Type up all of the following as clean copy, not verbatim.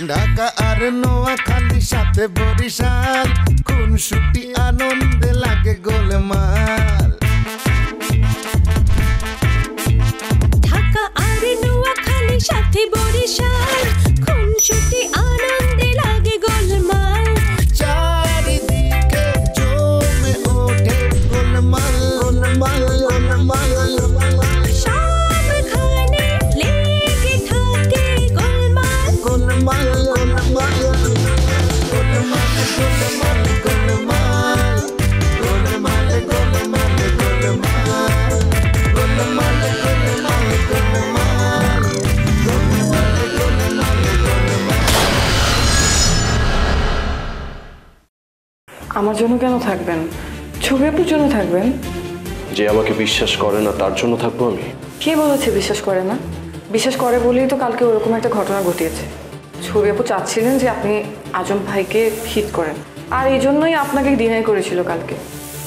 ঢাকা আর নোয়াখালী সাথে বরিশাল, খুনসুটি আনন্দে লাগে গোলমাল। ঢাকা আর নোয়াখালী সাথে বরিশাল, খুনসুটি আনন্দে লাগে গোলমাল। চারিদিকে জমে ওঠে গোলমাল গোলমাল গোলমাল গোলমাল, সবখানে লেগে থাকে গোলমাল গোলমাল গোলমাল গোলমাল গোলমাল গোলমাল গোলমাল গোলমাল গোলমাল গোলমাল গোলমাল আমার জন্য কেন থাকবেন? ছবি আপুর জন্য থাকবেন। যে আমাকে বিশ্বাস করে না তার জন্য থাকবো আমি? কে বলেছে বিশ্বাস করে না? বিশ্বাস করে বলেই তো কালকে ওরকম একটা ঘটনা ঘটিয়েছে। ছবি আপু চাচ্ছিলেন যে আপনি আজম ভাইকে হিট করেন, আর এই জন্যই আপনাকে ডিনাই করেছিল কালকে,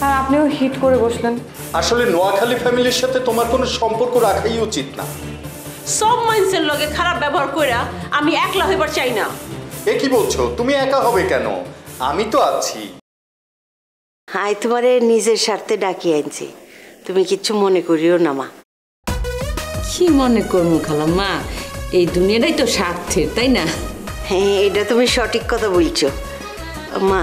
আর আপনিও হিট করে বসলেন। আসলে নোয়াখালী ফ্যামিলির সাথে তোমার কোনো সম্পর্ক রাখাই উচিত না। সব মানুষের লগে খারাপ ব্যবহার কইরা আমি একলা হইবার চাই না। এ কি বলছো? তুমি একা হবে কেন? আমি তো আছি। হাই, তোমারে নিজের স্বার্থে ডাকি আনছি, তুমি কিচ্ছু মনে করিও না মা। কি মনে করবো খালাম্মা, এই দুনিয়াটাই তো স্বার্থের, তাই না? হ্যাঁ, এটা তুমি সঠিক কথা বলছো মা।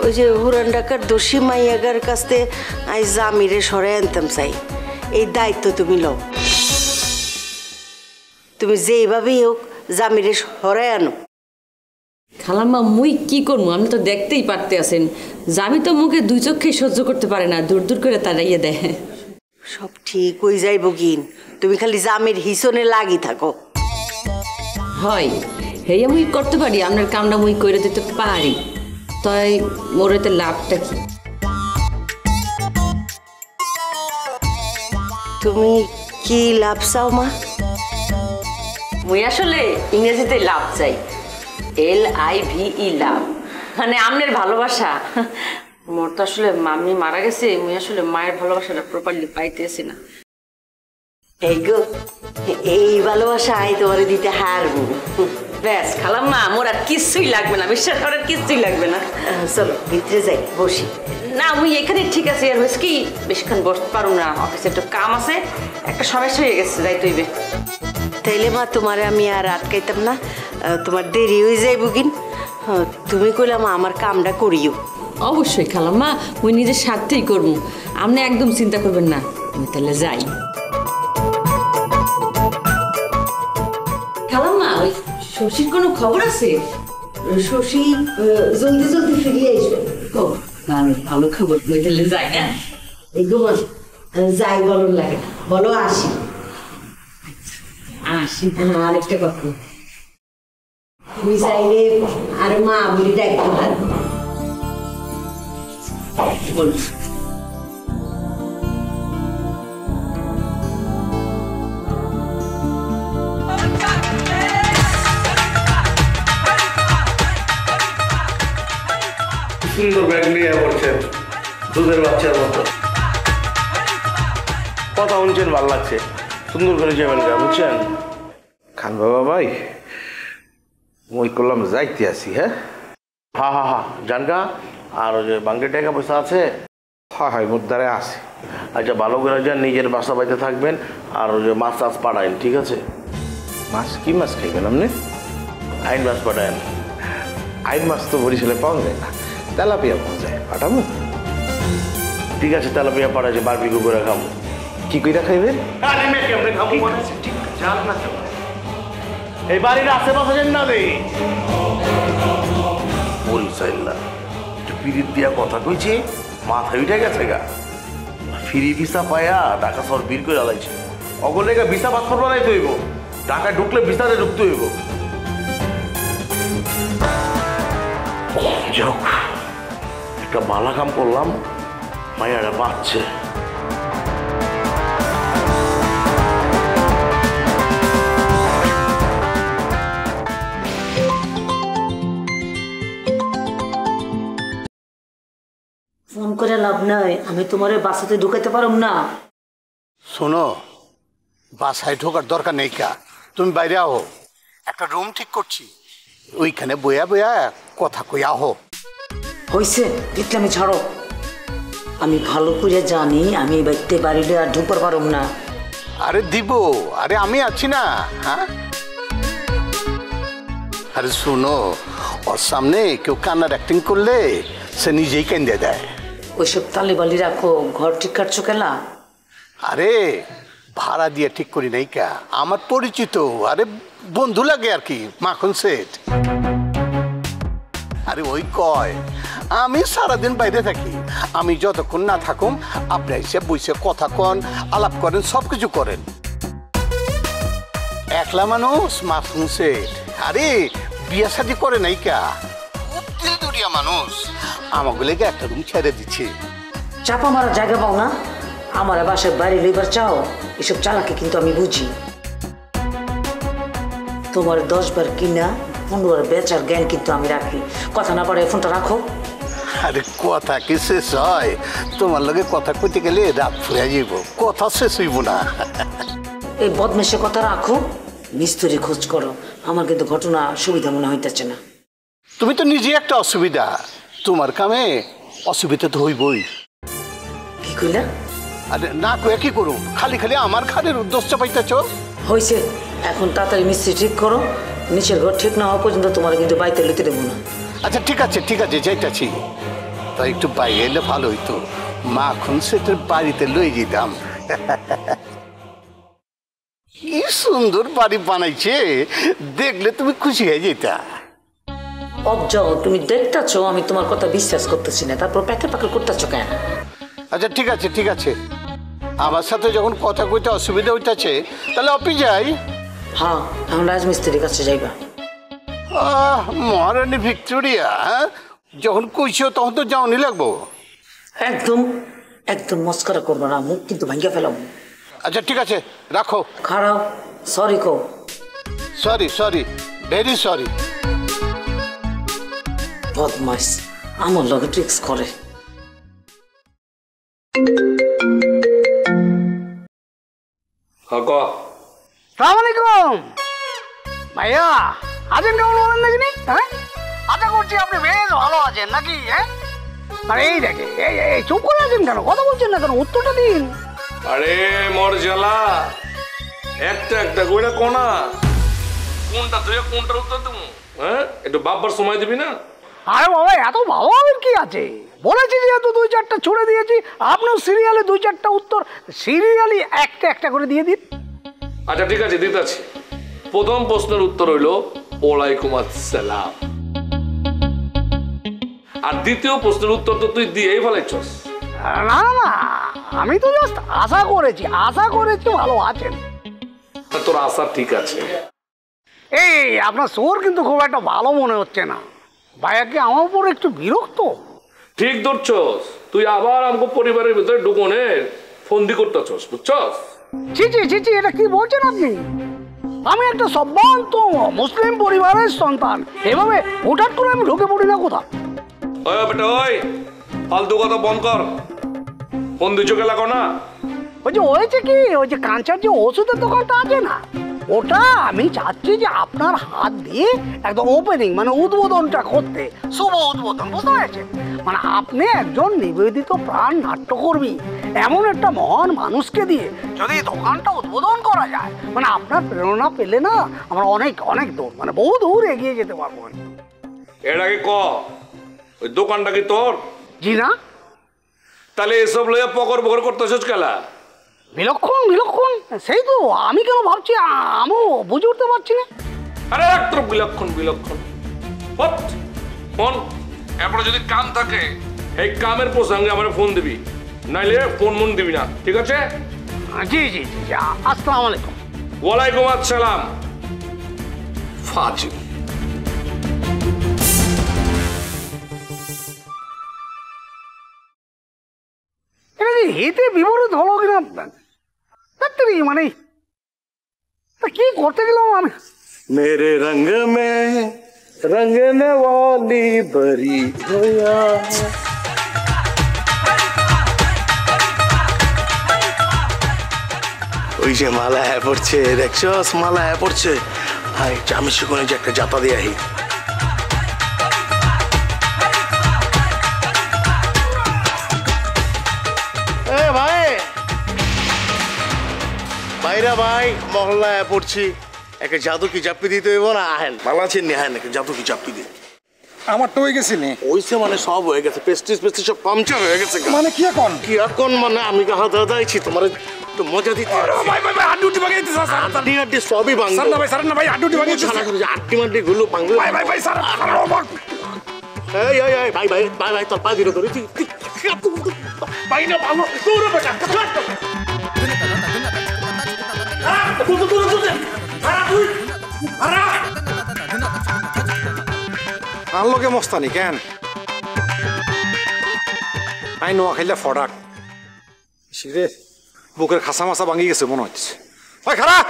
ওই যে হুরান ডাকার দোষী মাইয়াগার কাছে আজ জামিরে সরে আনতাম চাই, এই দায়িত্ব তুমি লও। তুমি যেইভাবেই হোক জামিরে সরাই আনো। খালাম্মা মুই কি করবো, আপনি তো দেখতেই পারতে আছেন, জামি তো মুখে দুই চোখে সহ্য করতে পারে না, দূর দূর করে তাড়াইয়া দেয়। সব ঠিক হয়ে যাইব কিন, তুমি খালি জামির হিসনে লাগি থাকো। হয় হেয়া মুই করতে পারি, আপনার কামটা মুই করে দিতে পারি, তাই মোর এতে লাভটা কি? তুমি কি লাভ চাও মা? মুই আসলে ইংরেজিতে লাভ চাই, LIVE লাভ, মানে আপনার ভালোবাসা। মোর তো আসলে মাম্মি মারা গেছে, মুই আসলে মায়ের ভালোবাসাটা প্রপারলি পাইতেছি না। এই গো, এই ভালোবাসা আই তোমারে দিতে হারবো। ব্যাস খালাম্মা, মোর আর কিচ্ছুই লাগবে না, বিশ্বাস করার কিচ্ছুই লাগবে না। চলো ভিতরে যাই, বসি। না মুই এখানে ঠিক আছে, আর হয়েছে কি বেশিক্ষণ বসতে পারুম না, অফিসে একটু কাম আছে, একটা সমস্যা হয়ে গেছে, যাই তুইবে। তাইলে মা তোমারে আমি আর আটকাইতাম না, তোমার দেরি হয়ে যাইব কিন, তুমি কইলাম আমার কামটা করিও। অবশ্যই খালাম্মা, মুই নিজের স্বার্থেই করবো, আপনি একদম চিন্তা করবেন না, আমি তাহলে যাই। খালাম্মা, ওই শশীর কোনো খবর আছে? শশী জলদি জলদি ফিরিয়ে আসবে। আমি ভালো খবর, মুই তাহলে যাই না। এই গো যাই বলো লাগে না, বলো আসি। আসি। আরেকটা কথা, তুমি চাইলে আর মা বলি ডাকতে পারবো। সুন্দর ব্যাগ নিয়ে পড়ছেন, দুধের বাচ্চার মতো। কথা শুনছেন, ভালো লাগছে, সুন্দর করে যাবেন গা, বুঝছেন? খান বাবা ভাই, মই করলাম যাইতে আসি। হ্যাঁ হ্যাঁ হ্যাঁ হ্যাঁ, জানগা। আর ওই যে বাঙ্গের টাকা পয়সা আছে? হ্যাঁ হ্যাঁ, মুদ্রারে আছে। আচ্ছা, ভালো করে যান, নিজের বাসা বাড়িতে থাকবেন, আর ওই যে মাছ টাছ পাঠাইন, ঠিক আছে? মাছ কি মাছ খাইবেন আপনি? আইন মাছ পাঠায়েন। আইন মাছ তো বরিশালে পাওয়া যায় না, তেলাপিয়া পাওয়া যায়, পাঠাবো? ঠিক আছে, তেলাপিয়া পাঠাইছে, বারবিকিউ করে খাবো। কি কইরা খাইবেন? এই বাড়ির আশেপাশে যেন না দেই বরিশাল্লা পিরিত দিয়া কথা কইছে, মাথায় উঠে গেছে গা। ফ্রি ভিসা পায়া ঢাকা শহর বীর করে আলাইছে। অগলে গা ভিসা পাসপোর্ট বানাইতে হইব, ঢাকায় ঢুকলে ভিসাতে ঢুকতে হইব। যাক, একটা মালা কাম করলাম, মায়ারা বাঁচছে। ফোন করে লাভ নাই, আমি তোমার বাসাতে ঢুকাইতে পারব না। শোনো, বাসায় ঢোকার দরকার নেই কা, তুমি বাইরে আহো, একটা রুম ঠিক করছি, ওইখানে বয়া বয়া কথা কই আহো। হইছে ইসলামি ছাড়ো, আমি ভালো করে জানি আমি এই বাড়িতে বাড়িলে আর ঢুকতে পারব না। আরে দিব, আরে আমি আছি না। হ্যাঁ আরে শোনো, ওর সামনে কেউ কান্নার অ্যাক্টিং করলে সে নিজেই কেঁদে দেয়। ওইসব তালিবালি রাখো, ঘর ঠিক কাটছো কেলা? আরে ভাড়া দিয়ে ঠিক করি নাই কা, আমার পরিচিত, আরে বন্ধু লাগে আর কি, মাখন সেট। আরে ওই কয় আমি সারাদিন বাইরে থাকি, আমি যতক্ষণ না থাকুম আপনি এসে বসে কথা কন, আলাপ করেন, সব কিছু করেন। একলা মানুষ মাখন সেট, আরে বিয়া শাদি করে নাই কা, দিল দুরিয়া মানুষ, আমাগুলোকে একটা রুম ছেড়ে দিচ্ছে। চাপা মারার জায়গা পাও না, আমার বাসায় বাড়ি লইবার চাও, এসব চালাকে কিন্তু আমি বুঝি। তোমার 10 বার কিনা 15 বার বেচার জ্ঞান কিন্তু আমি রাখি। কথা না পারে ফোনটা রাখো। আরে কথা কি শেষ হয়? তোমার লগে কথা কইতে গেলে রাত ফুরে যাইব, কথা শেষ হইব না। এই বদমেশে কথা রাখো, মিস্ত্রি খোঁজ করো। আমার কিন্তু ঘটনা সুবিধা মনে হইতেছে না। তুমি তো নিজে একটা অসুবিধা, তোমার কামে অসুবিধা তো হইবই। কি কইলা? আরে না কয়ে কি করুম, খালি খালি আমার খাদের উদ্দেশ্য পাইতেছ। হয়েছে, এখন তাড়াতাড়ি মিস্ত্রি ঠিক করো, নিচের ঘর ঠিক না হওয়া পর্যন্ত তোমার কিন্তু বাইতে লইতে দেবো না। আচ্ছা ঠিক আছে ঠিক আছে, যাইতাছি। তাই একটু বাইরে এলে ভালো হইতো, মাখন সেটের বাড়িতে লই যেতাম। কি সুন্দর বাড়ি বানাইছে, দেখলে তুমি খুশি হয়ে যেতা। অবজাও, তুমি দেখতেছো আমি তোমার কথা বিশ্বাস করতেছি না, তারপর প্যাকেট প্যাকেট করতেছো কেন? আচ্ছা ঠিক আছে ঠিক আছে, আমার সাথে যখন কথা কইতে অসুবিধা হইতাছে তাহলে অফিস যাই। হ্যাঁ, এখন রাজমিস্ত্রির কাছে যাইবা। মহারানী ভিক্টোরিয়া, যখন কইছো তখন তো যাওনি লাগবো। একদম একদম মস্করা করবো না, মুখ কিন্তু ভাঙ্গা ফেলাবো। আচ্ছা ঠিক আছে, রাখো। খারাপ, সরি কো। Sorry sorry, very sorry. বদমাইশ, আমার লগে ট্রিক্স করে। সালামালাইকুম ভাইয়া, আছেন কেমন বলেন দেখিনি? হ্যাঁ, আশা করছি আপনি বেশ ভালো আছেন নাকি? হ্যাঁ, আরে এই দেখে, এই চুপ করে আছেন কেন? কথা বলছেন না কেন? উত্তরটা দিন। আরে মর জ্বালা, একটা একটা কইরা কোনা, কোনটা তুই কোনটার উত্তর দেবো? হ্যাঁ, একটু বাবার সময় দিবি না? আরে বাবা, এত ভালো হবেন কি আছে? বলেছি যেহেতু 2-4টা ছুড়ে দিয়েছি, আপনিও সিরিয়ালে 2-4টা উত্তর সিরিয়ালি একটা একটা করে দিয়ে দিন। আচ্ছা ঠিক আছে, দিতেছি। প্রথম প্রশ্নের উত্তর হইল ওয়ালাইকুম আসসালাম, আর দ্বিতীয় প্রশ্নের উত্তর তো তুই দিয়েই ফেলাইছস। না না, আমি তো জাস্ট আশা করেছি ভালো আছেন। তোর আশা ঠিক আছে। এই আপনার সোর কিন্তু খুব একটা ভালো মনে হচ্ছে না, ভাইয়া কি আমার উপর একটু বিরক্ত? ঠিক ধরছস, তুই আবার আমাকে পরিবারের ভিতরে ঢুকনের ফন্দি করতেছস, বুঝছস? ছি ছি ছি ছি, এটা কি বলছেন আপনি? আমি একটা সম্ভ্রান্ত মুসলিম পরিবারের সন্তান, এভাবে হঠাৎ করে আমি ঢুকে পড়ি না কোথা। ওই বেটা, ওই ফালতু কথা বন্ধ কর, ফন্দি চোখে লাগো না। ওই যে হয়েছে কি, ওই যে কাঁচার যে ওষুধের দোকানটা আছে না, ওটা আমি চাচ্ছি যে আপনার হাত দিয়ে একদম ওপেনিং মানে উদ্বোধনটা করতে, শুভ উদ্বোধন, বুঝতে পেরেছেন? মানে আপনি একজন নিবেদিত প্রাণ নাট্যকর্মী, এমন একটা মহান মানুষকে দিয়ে যদি দোকানটা উদ্বোধন করা যায়, মানে আপনার প্রেরণা পেলে না আমরা অনেক অনেক দূর, মানে বহু দূর এগিয়ে যেতে পারবো। এর আগে ক, ওই দোকানটা কি তোর? জি না। তাহলে এসব লইয়া পকর পকর করতেছস কেলা? বিলক্ষণ বিলক্ষণ, সেই তো আমি কেন ভাবছি, আমিও বুঝে উঠতে পারছি না। আরে একটু বিলক্ষণ বিলক্ষণ ফোন, এরপরে যদি কাম থাকে এই কামের প্রসঙ্গে আমার ফোন দিবি, নাইলে ফোন মন দিবি না, ঠিক আছে? জি জি জি, আসসালামু আলাইকুম। ওয়ালাইকুম আসসালাম। ফাজিল। এটা কি হিতে বিপরীত হলো কিনা মানে কি করতে গেলাম আমি? मेरे रंग में रंगने वाली बरी होया। ওই যে মালা হ্যাঁ পড়ছে দেখছস মালা হ্যাঁ পড়ছে হাই আমি সেখানে যে একটা জাতা দিয়ে আহি এ ভাই ভাইরা ভাই মহল্লা হ্যাঁ পড়ছি একটা জাদু কি চাপ্পি দিতে হইব না আহেন ভালো আছেন নি হ্যাঁ একটা জাদু কি চাপ্পি দিই আমার তো হয়ে গেছে নি ওইসে মানে সব হয়ে গেছে পেস্টিস সব পাংচার হয়ে গেছে মানে কি এখন মানে আমি হাত দাইছি তোমার তো মজা দিতে ভাই ভাই ভাই আড্ডি ভাঙে দিতে স্যার আড্ডি আড্ডি সবই ভাঙবে স্যার না ভাই আড্ডি ভাঙে দিতে আড্ডি মাড্ডি গুলো ভাঙবে ভাই ভাই ভাই স্যার এই ভাই ভাই ভাই ভাই তোর পা দিলো ধরে ভাই না ভালো তোর বেটা আনলোকে মস্তানি কেন আই নোয়া খাইলে ফডাক সিরে বুকের খাসা মাসা ভাঙি গেছে মনে হচ্ছে ওই খারাপ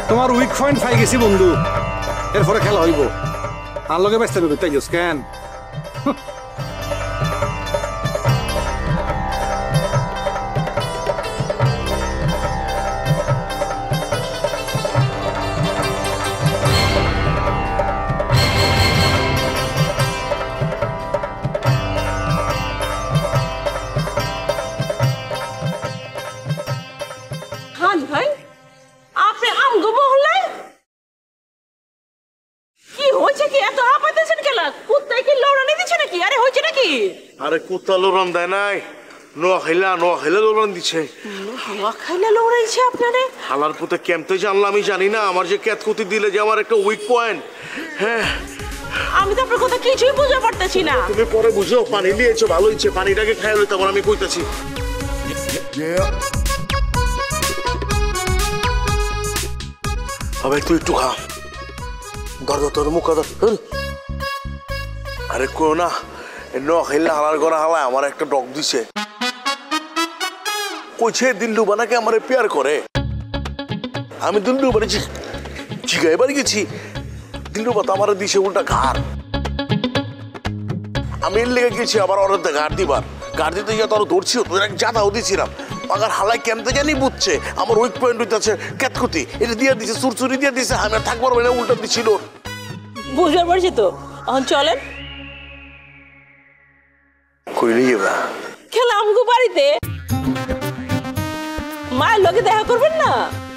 তোমার উইক পয়েন্ট পাই গেছি বন্ধু এরপরে খেলা হইব আনলোকে ব্যস্ত হবে তাই কেন ভাই আপনি আমগো মহল্লায় কি হয়েছে কি এত হাঁপাইতেছেন কেলা কুত্তায় কি লড়ানি দিচ্ছে নাকি আরে হয়েছে নাকি আরে কুত্তা লড়ান দেয় নাই নোয়া খাইলা লড়ান দিচ্ছে হাওয়া খাইলে লড়াইছে আপনারে হালার পুতে কেমতে জানলাম আমি জানি না আমার যে ক্যাতকুতি দিলে যে আমার একটা উইক পয়েন্ট হ্যাঁ আমি তো আপনার কথা কিছুই বুঝতে পারতেছি না তুমি পরে বুঝো পানি দিয়েছো ভালো হচ্ছে পানিটাকে খাইলে তখন আমি কইতাছি হবে তুই একটু খা ধর তোর মুখ ধর আরে কো না নোয়া খাইলে হালার করা হালায় আমার একটা ডগ দিছে কইছে দিল্লু বানাকে আমারে পেয়ার করে আমি দিল্লু বাড়ি জিগাই বাড়ি গেছি দিল্লু বাতা আমার দিছে উল্টা ঘাড় আমি এর লেগে গেছি আবার ওর ঘাড় দিবার ঘাড় দিতে গিয়ে তোর ধরছি তোর এক জাদাও দিছিলাম পাগার হালাই কেমতে জানি বুঝছে আমার উইক পয়েন্ট হইতেছে ক্যাতকুতি এটা দিয়ে দিছে সুরসুরি দিয়ে দিছে আমি আর থাকবার না উল্টা দিছিল বুঝতে পারছি তো এখন চলেন কইলি যাবা খেলা আমগো বাড়িতে মায়ের লগে দেখা করবেন না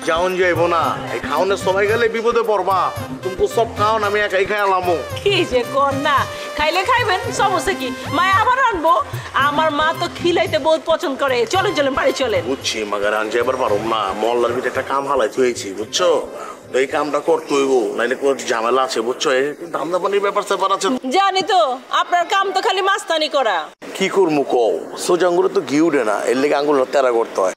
যাওন যাইবো না এই খাওনের সবাই গেলে বিপদে পড়বা তুমি সব খাও আমি একাই খাই আলামো কি যে কর না খাইলে খাইবেন সমস্যা কি মা আবার আনবো আমার মা তো খিলাইতে বহুত পছন্দ করে চলেন চলেন বাড়ি চলেন বুঝছি মাগার আনছে এবার পারব না মহল্লার ভিতরে একটা কাম হালাইতে হয়েছি বুঝছো এই কামটা করতে হইব নাইলে কোনো ঝামেলা আছে বুঝছো ধান্দা পানির ব্যাপার স্যাপার আছে জানি তো আপনার কাম তো খালি মাস্তানি করা কি করবো কও সোজা আঙ্গুলে তো ঘি উঠে না এর লেগে আঙ্গুল তেরা করতে হয়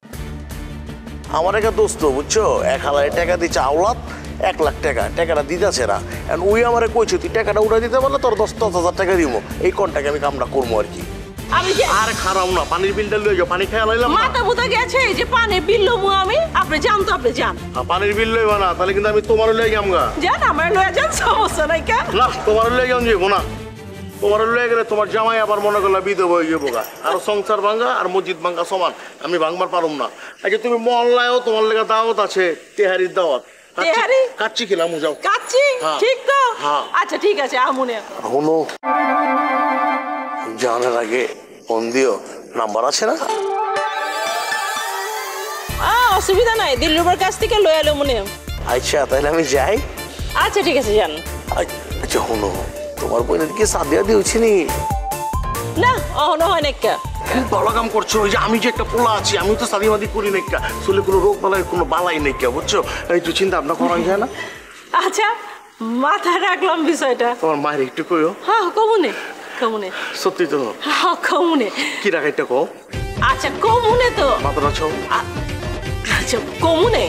আমার একটা দোস্ত বুঝছো 1,000 টাকা দিচ্ছে আওলাদ 1 লাখ টাকা টাকাটা দিতেছে না ওই আমারে কইছে তুই টাকাটা উঠে দিতে পারলে তোর 10,000 টাকা দিব এই কন্টাকে আমি কামটা করবো আর কি আমি যে আর খারাপ না পানির বিলটা লইয়া যাও পানি খেয়ে লাইলাম মাথা মুতা গেছে যে পানি বিল লমু আমি আপনি জান তো আপনি জান পানির বিল লইবা না তাহলে কিন্তু আমি তোমার লইয়া গামগা জান আমার লইয়া যান সমস্যা নাই কা না তোমার লইয়া যাও যাবো না তোমার লইয়া গেলে তোমার জামাই আবার মনে করলা বিধবা হয়ে যাবো গা আর সংসার ভাঙ্গা আর মসজিদ ভাঙ্গা সমান আমি ভাঙবার পারুম না আচ্ছা তুমি মহল্লায়ও তোমার লেগে দাওয়াত আছে তেহারির দাওয়াত তেহারি কাচ্চি খেলাম যাও কাচ্চি ঠিক তো আচ্ছা ঠিক আছে আমুনে হনো জানার আগে ফোন দিও নাম্বার আছে না অসুবিধা নাই দিল্লুবার কাছ থেকে লয়ে এলো মনে আচ্ছা তাহলে আমি যাই আচ্ছা ঠিক আছে যান আচ্ছা হনো তোমার বোনের কি সাদিয়া দিয়েছি নি না অহনো হয় নাকি খুব ভালো কাম করছো ওই যে আমি যে একটা পোলা আছি আমি তো সাদিমাদি করি নাকি আসলে কোনো রোগ বালাই কোনো বালাই নাকি বুঝছো এই তো চিন্তা ভাবনা করা যায় না আচ্ছা মাথায় রাখলাম বিষয়টা তোমার মায়ের একটু কইও হ্যাঁ কমুনে কমুনে সত্যি তো হ্যাঁ কমুনে কি রাখাইটা কও আচ্ছা কমুনে তো মাথাটা ছও আচ্ছা কমুনে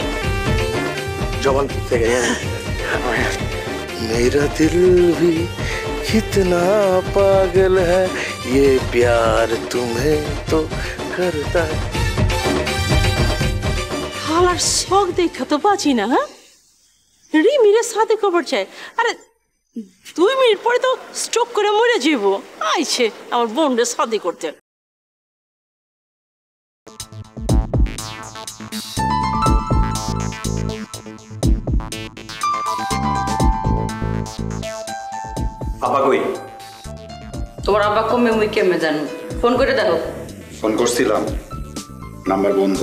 জবান থেকে मेरा दिल भी कितना पागल है ये प्यार तुम्हें तो करता है হালার শখ দেখা তো পাচ্ছি না হ্যাঁ রিমিরে সাথে খবর চাই আরে 2 মিনিট পরে তো স্ট্রোক করে মরে যাবো আইছে আমার বোনরে সাথে করতে আব্বা কই? তোমার আব্বা কমে মুই কেমনে জানো? ফোন করে দেখো। ফোন করছিলাম, নাম্বার বন্ধ।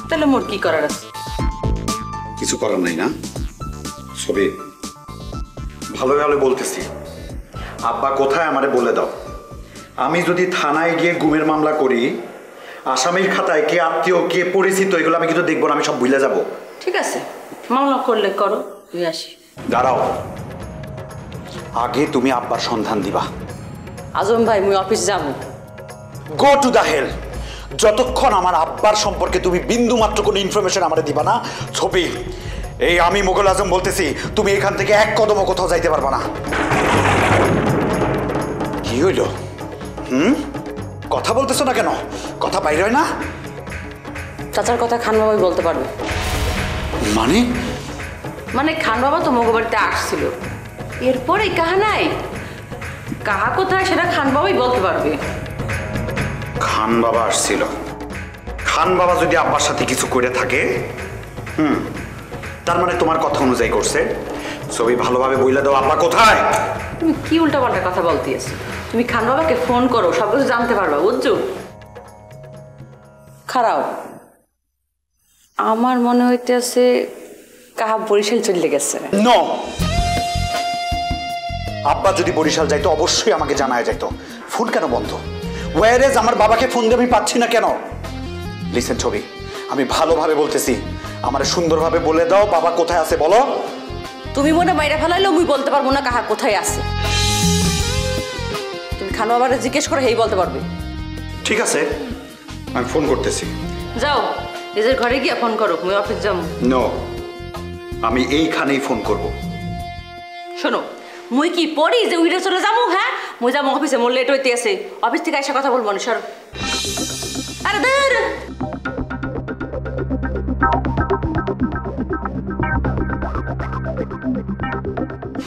তাহলে মোর কি করার আছে? কিছু করার নাই না? ছবি ভালো ভালো বলতেছি, আব্বা কোথায় আমারে বলে দাও। আমি যদি থানায় গিয়ে গুমের মামলা করি, আসামির খাতায় কে আত্মীয় কে পরিচিত এগুলো আমি কিন্তু দেখবো না, আমি সব ভুলে যাব। ঠিক আছে, মামলা করলে করো, তুই আসি। দাঁড়াও, আগে তুমি আব্বার সন্ধান দিবা। আজম ভাই মুই অফিস যাব। Go to the hell. যতক্ষণ আমার আব্বার সম্পর্কে তুমি বিন্দু মাত্র কোনো ইনফরমেশন আমারে দিবা না, ছবি এই আমি মোগল আজম বলতেছি, তুমি এখান থেকে এক কদমও কোথাও যাইতে পারবা না। কি হইল? কথা বলতেছো না কেন? কথা বাইরে হয় না? চাচার কথা খান বাবাই বলতে পারবে। মানে খান বাবা তো মগো বাড়িতে আসছিল, এরপরে কাহা নাই, কাহা কোথায় সেটা খান বাবাই বলতে পারবে। খান বাবা আসছিল? খান বাবা যদি আব্বার সাথে কিছু করে থাকে, তার মানে তোমার কথা অনুযায়ী করছে। ছবি ভালোভাবে বইলা দাও, আব্বা কোথায়? তুমি কি উল্টাপাল্টা কথা বলতে আছো? তুমি খান বাবাকে ফোন করো, সব কিছু জানতে পারবা, বুঝছো? খারাপ, আমার মনে হইতেছে কাহা বরিশাল চলে গেছে। নো, আব্বা যদি বরিশাল যাইতো অবশ্যই আমাকে জানায় যাইতো। ফোন কেন বন্ধ? ওয়ারেজ আমার বাবাকে ফোন দিয়ে আমি পাচ্ছি না কেন? লিসেন ছবি, আমি ভালোভাবে বলতেছি, আমার সুন্দরভাবে বলে দাও বাবা কোথায় আছে বলো। তুমি মনে মাইরা ফেলাইলেও মুই বলতে পারবো না কাহা কোথায় আছে। তুমি খান বাবারে জিজ্ঞেস করে হেই বলতে পারবে। ঠিক আছে, আমি ফোন করতেছি। যাও নিজের ঘরে গিয়ে ফোন করো, মুই অফিস যাবো। নো, আমি এইখানেই ফোন করব। শোনো, মুই কি পড়ি যে উইরে চলে যাবো? হ্যাঁ, মুই যাবো অফিসে, মোর লেট হইতে আছে। অফিস থেকে এসে কথা বলবো না, সর। আরে ধর,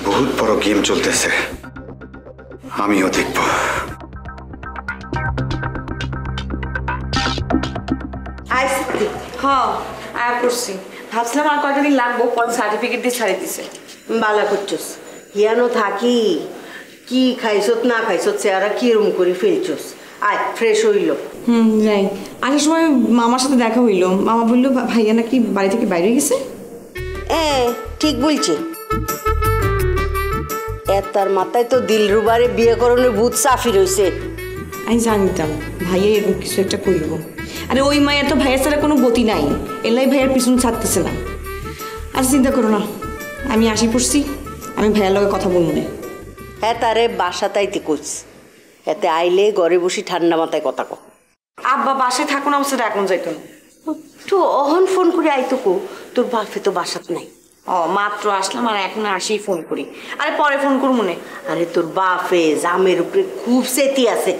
বহুত বড় গেম চলতেছে, আমিও দেখব। হ্যাঁ আয়া করছি, ভাবছিলাম আর কয়টা দিন লাগবো, পরে সার্টিফিকেট দিয়ে ছাড়ি দিছে। বালা করছস, হিয়ানো থাকি কি খাইছত না খাইছত চেহারা কিরম করে ফেলছস। আয় ফ্রেশ হইল। যাই। আসার সময় মামার সাথে দেখা হইলো, মামা বললো ভাইয়া নাকি বাড়ি থেকে বাইরে গেছে। ঠিক বলছে। তার মাথায় তো দিলরুবারে বিয়ে করানোর ভূত সাফি রয়েছে। আমি জানতাম ভাইয়া এরকম কিছু একটা করব। আরে ওই মায়ের তো ভাইয়ের ছাড়া কোনো গতি নাই, এলাই ভাইয়ের পিছনে ছাড়তেছে না। আর চিন্তা করো না, আমি আসি পড়ছি, আমি ভাইয়ার লগে কথা বলবো না। তারে বাসা তাইতে কোচ, এতে আইলে ঘরে বসি ঠান্ডা মাথায় কথা কো। আব্বা বাসায় থাকো না, আমার এখন যাইতো না। তো অহন ফোন করে আইতো কো, তোর বাপে তো বাসাত নাই। মাত্র আসলাম আর এখন আসি ফোন করি। আরে পরে ফোন করবো মনে। আরে তোর বাপে জামের উপরে খুব সেতি আছে।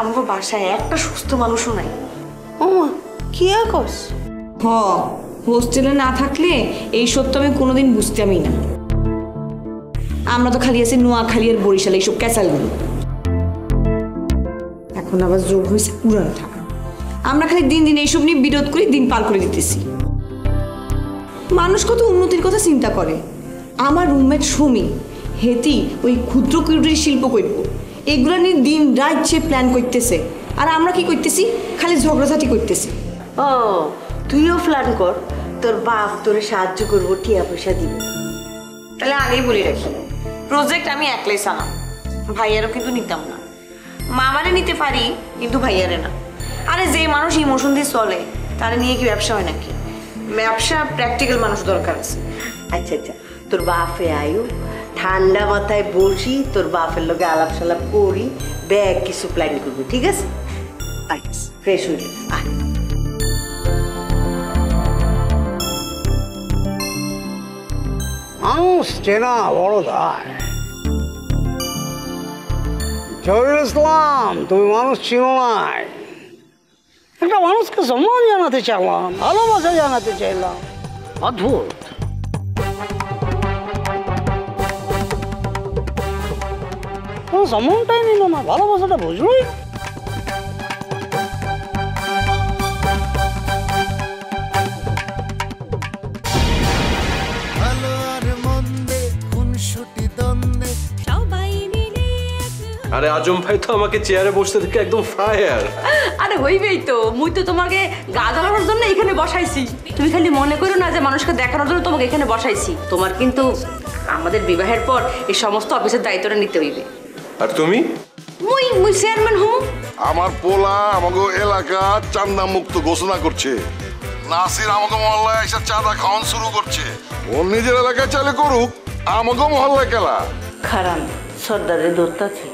আমাকে বাসায় একটা সুস্থ মানুষও নাই। কি আকস? হোস্টেলে না থাকলে এই সত্য আমি কোনোদিন বুঝতামই না। আমরা তো খালি আছি নোয়াখালী আর বরিশাল, এইসব ক্যাচালগুলো। এখন আবার যোগ হয়েছে পুরান ঢাকা। আমরা খালি দিন দিন এইসব নিয়ে বিরোধ করি, দিন পার করে দিতেছি। মানুষ কত উন্নতির কথা চিন্তা করে। আমার রুমমেট সুমি হেতি ওই ক্ষুদ্র কুটির শিল্প করব, এগুলো নিয়ে দিন রাত সে প্ল্যান করতেছে। আর আমরা কি করতেছি? খালি ঝগড়াঝাটি করতেছি। তুইও প্ল্যান কর, তোর বাপ তোরে সাহায্য করবো, টিয়া পয়সা দিব। তাহলে আগেই বলে রাখি, প্রজেক্ট আমি একলাই চালাম, ভাইয়ারও কিন্তু নিতাম না। মামারে নিতে পারি কিন্তু ভাইয়ারে না। আরে যে মানুষ ইমোশন দিয়ে চলে তারা নিয়ে কি ব্যবসা হয় নাকি? ব্যবসা প্র্যাকটিক্যাল মানুষ দরকার আছে। আচ্ছা, তোর বাপে আয়ু, ঠান্ডা মাথায় বসি, তোর বাপের লোকে আলাপ সালাপ করি, ব্যাগ কিছু প্ল্যান করবি, ঠিক আছে? আচ্ছা, ফ্রেশ হইল। মানুষ চেনা বড় দায়। জহিরুল ইসলাম, তুমি মানুষ চিনো নাই। একটা মানুষকে সম্মান জানাতে চাইলাম, ভালোবাসা জানাতে চাইলাম, অদ্ভুত। সম্মানটাই নিল না, ভালোবাসাটা বুঝলোই। ভালো আর আরে আজম ভাই তো আমাকে চেয়ারে বসতে দেখে একদম ফায়ার। আরে হইবেই তো, মুই তো তোমাকে গা জ্বালানোর জন্য এখানে বসাইছি। তুমি খালি মনে করো না যে মানুষকে দেখানোর জন্য তোমাকে এখানে বসাইছি। তোমার কিন্তু আমাদের বিবাহের পর এই সমস্ত অফিসের দায়িত্বটা নিতে হইবে। আর তুমি? মুই চেয়ারম্যান হম। আমার পোলা আমাকে এলাকা চান্দা মুক্ত ঘোষণা করছে। নাসির আমাকে মহল্লায় এসে চাঁদা খাওয়ান শুরু করছে। ওর নিজের এলাকায় চালে করুক, আমাকে মহল্লায় খেলা। খারান সর্দারে ধরতাছে।